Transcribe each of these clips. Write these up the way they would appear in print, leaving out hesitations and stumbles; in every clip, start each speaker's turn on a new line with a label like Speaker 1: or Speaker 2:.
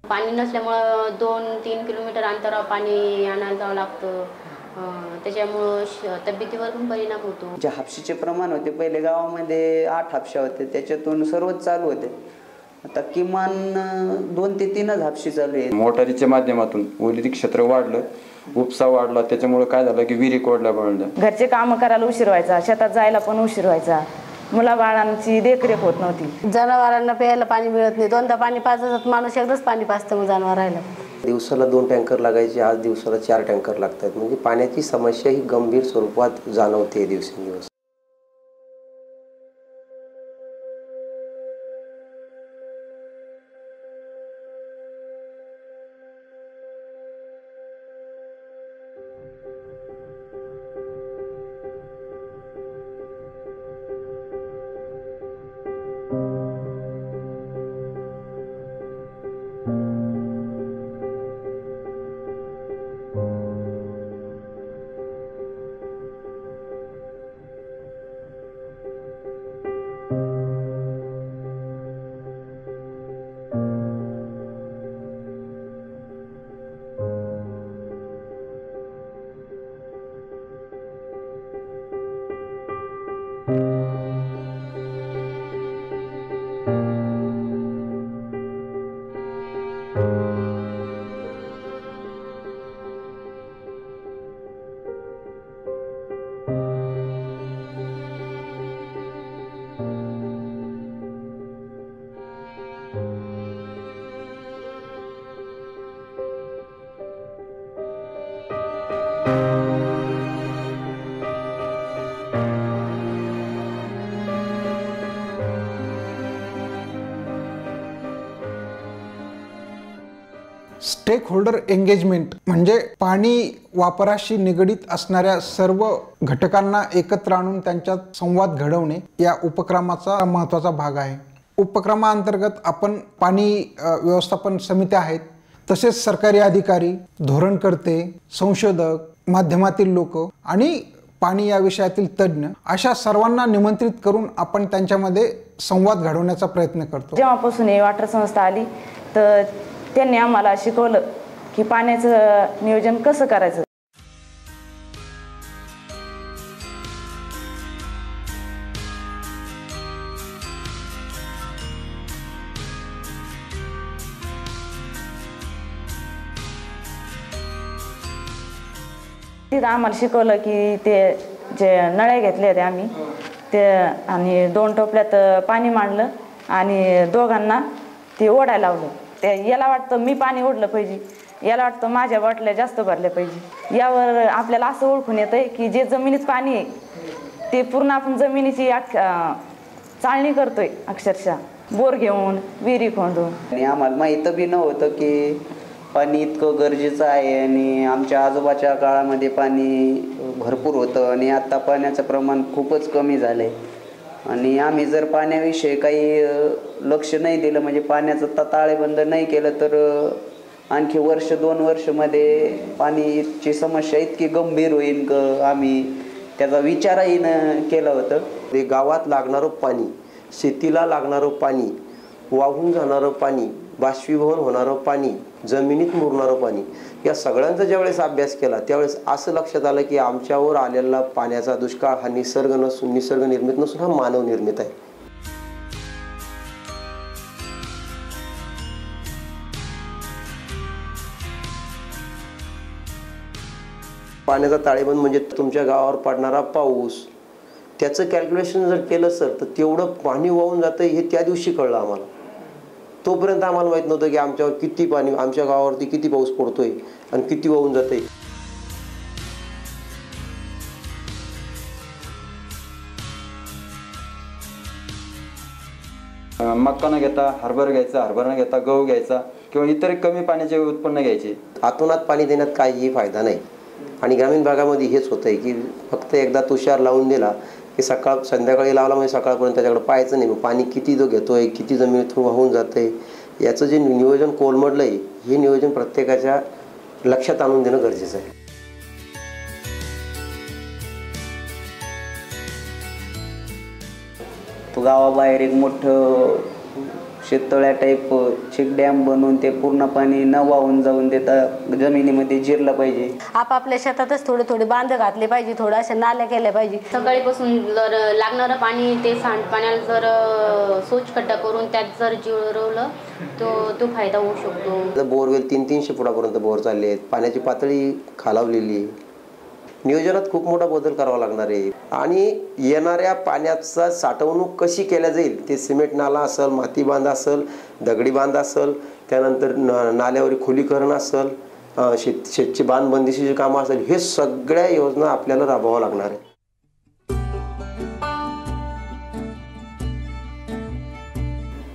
Speaker 1: पाणी नसल्यामुळं 2-3 किलोमीटर अंतरावर पाणी आणायला जावं लागतं. त्याच्यामुळं तब्येतीवर पण परिणाम होतो.
Speaker 2: जे हापशीचे प्रमाण होते पहिले गावामध्ये 8 हापशा होते, त्याच्यातून सर्वच चालू होते. आता किमान 2 ते 3च हापशी चालू आहे.
Speaker 3: मोटारीच्या माध्यमातून ओलित क्षेत्र वाढलं, उपसा वाढला, त्याच्यामुळे काय झालं की विहिरी कोरड्या पडल्या.
Speaker 4: घरचे कामं करायला उशीर व्हायचा, शेतात जायला पण उशीर व्हायचा, मुलाबाळांची देखरेख होत नव्हती.
Speaker 5: जनावरांना प्यायला पाणी मिळत नाही. 2दा पाणी पाजत माणूस एकदाच पाणी पाजतं मग जनावरांना.
Speaker 6: दिवसाला 2 टँकर लागायचे, आज दिवसाला 4 टँकर लागतात. म्हणजे पाण्याची समस्या ही गंभीर स्वरूपात जाणवते दिवसेंदिवस.
Speaker 7: स्टेक होल्डर एंगेजमेंट म्हणजे पाणी वापराशी निगडीत असणाऱ्या सर्व घटकांना एकत्र आणून त्यांच्यात संवाद घडवणे या उपक्रमाचा महत्त्वाचा भाग आहे. उपक्रमाअंतर्गत आपण पाणी व्यवस्थापन समित्या आहेत, तसेच सरकारी अधिकारी, धोरणकर्ते, संशोधक, माध्यमातील लोक आणि पाणी या विषयातील तज्ज्ञ अशा सर्वांना निमंत्रित करून आपण त्यांच्यामध्ये संवाद घडवण्याचा प्रयत्न करतो.
Speaker 4: जेव्हापासून ही वॉटर संस्था आली तर त्यांनी आम्हाला शिकवलं की पाण्याचं नियोजन कसं करायचं. तिथं आम्हाला शिकवलं की ते जे नळ्या घेतले होते आम्ही ते आणि 2 टोपल्यात पाणी मांडलं आणि दोघांना ते ओढायला लावलं. ते याला वाटतं मी पाणी ओढलं पाहिजे, याला वाटतं माझ्या बाटल्या जास्त भरल्या पाहिजे. यावर आपल्याला असं ओळखून येतंय की जे जमिनीत पाणी आहे ते पूर्ण आपण जमिनीची चाळणी करतोय, अक्षरशः बोर घेऊन विहिरी खोदून.
Speaker 2: आणि आम्हाला माहीत बी नव्हतं की पाणी इतकं गरजेचं आहे. आणि आमच्या आजोबाच्या काळामध्ये पाणी भरपूर होतं आणि आता पाण्याचं प्रमाण खूपच कमी झालं आहे. आणि आम्ही जर पाण्याविषयी काही लक्ष नाही दिलं, म्हणजे पाण्याचं ताळेबंद नाही केलं, तर आणखी 1-2 वर्षामध्ये पाणीची समस्या इतकी गंभीर होईल की आम्ही त्याचा विचारही केला होतं.
Speaker 6: ते गावात लागणारं पाणी, शेतीला लागणारं पाणी, वाहून जाणारं पाणी, बाष्पीभवन होणारं पाणी, जमिनीत मुरणारं पाणी, या सगळ्यांचा ज्यावेळेस अभ्यास केला त्यावेळेस असं लक्षात आलं की आमच्यावर आलेला पाण्याचा दुष्काळ हा निसर्ग निर्मित नसून हा मानव निर्मित आहे. पाण्याचा ताळेबंद म्हणजे तुमच्या गावावर पडणारा पाऊस, त्याचं कॅल्क्युलेशन जर केलं सर तर तेवढं पाणी वाहून जातं हे त्या दिवशी कळलं आम्हाला. तोपर्यंत आम्हाला माहित नव्हतं की आमच्यावर किती पाणी, आमच्या गावावरती किती पाऊस पडतोय आणि किती वाहून जातंय.
Speaker 3: मक्का न घेता हरभरा घ्यायचा, हरभरा न घेता गहू घ्यायचा किंवा इतर कमी पाण्याचे उत्पन्न घ्यायचे.
Speaker 6: आतोनात पाणी देण्यात काहीही फायदा नाही. आणि ग्रामीण भागामध्ये हेच होतंय की फक्त एकदा तुषार लावून दिला की संध्याकाळी लावला म्हणजे सकाळपर्यंत त्याच्याकडे पाहायचं नाही. पाणी किती तो घेतोय, किती जमिनीतून वाहून जातंय, याचं जे नियोजन कोलमडलं आहे हे नियोजन प्रत्येकाच्या लक्षात आणून देणं गरजेचं आहे.
Speaker 2: गावाबाहेर एक मोठं शेततळ्या टाईप चेक डॅम बनवून ते पूर्ण पाणी न वाहून जाऊन देता जमिनीमध्ये जिरलं पाहिजे.
Speaker 5: आपापल्या शेतातच थोडे थोडे बांध घातले पाहिजे, थोडं अशा नाल्या केल्या पाहिजे.
Speaker 1: सकाळीपासून जर लागणारं पाणी ते सांडपाण्याला जर सोच खड्डा करून त्यात जर जिरवलं तो फायदा होऊ शकतो.
Speaker 6: बोरवेल 300-300 फुटापर्यंत बोर चालले आहेत, पाण्याची पातळी खालावलेली. नियोजनात खूप मोठा बदल करावा लागणार आहे आणि येणाऱ्या पाण्याचा साठवणूक कशी केल्या जाईल ते सिमेंट नाला असेल, माती बांध असेल, दगडी बांध असेल, त्यानंतर नाल्यावरील खोलीकरण असेल, शेतची बांधबंदिशीची कामं असेल, हे सगळ्या योजना आपल्याला राबवाव्या लागणार आहे.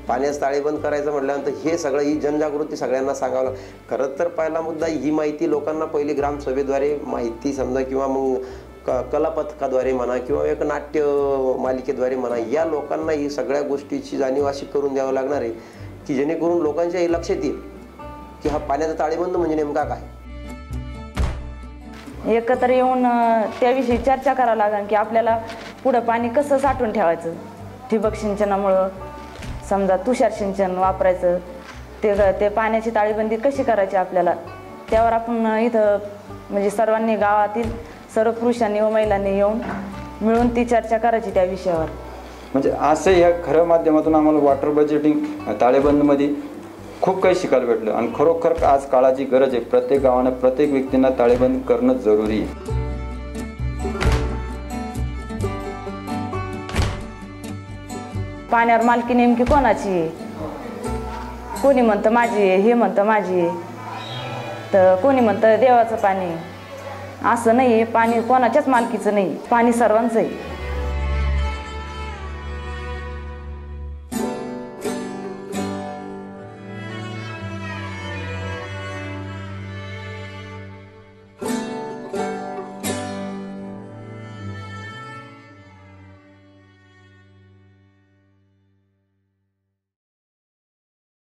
Speaker 6: पाण्यास ताळेबंद करायचं म्हटल्यानंतर हे सगळं ही जनजागृती सगळ्यांना सांगावं लागतं. खरं तर पहिला मुद्दा ही माहिती लोकांना पहिली ग्रामसभेद्वारे माहिती समजा किंवा मग कला पथकाद्वारे म्हणा किंवा एक नाट्य मालिकेद्वारे म्हणा, या लोकांना ही सगळ्या गोष्टीची जाणीव अशी करून द्यावं लागणार आहे की जेणेकरून लोकांच्या हे लक्षात येईल की हा पाण्याचा ताळेबंद म्हणजे नेमका काय.
Speaker 4: एकत्र येऊन त्याविषयी चर्चा करावं लागेल की आपल्याला पुढं पाणी कसं साठवून ठेवायचं. ठिबक सिंचनामुळं समजा तुषार सिंचन वापरायचं, ते पाण्याची ताळेबंदी कशी करायची आपल्याला, त्यावर आपण इथं म्हणजे सर्वांनी गावातील सर्व पुरुषांनी व महिलांनी येऊन मिळून ती चर्चा करायची त्या विषयावर.
Speaker 3: म्हणजे असं या खऱ्या माध्यमातून आम्हाला वॉटर बजेटिंग ताळेबंदमध्ये खूप काही शिकायला भेटलं आणि खरोखर आज काळाची गरज आहे. प्रत्येक गावानं प्रत्येक व्यक्तींना ताळेबंद करणं जरुरी आहे.
Speaker 4: पाण्यावर मालकी नेमकी कोणाची आहे, कोणी म्हणतं माझी आहे, हे म्हणतं माझी आहे, तर कोणी म्हणतं देवाचं पाणी. असं नाही, पाणी कोणाच्याच मालकीचं नाही, पाणी सर्वांचं आहे.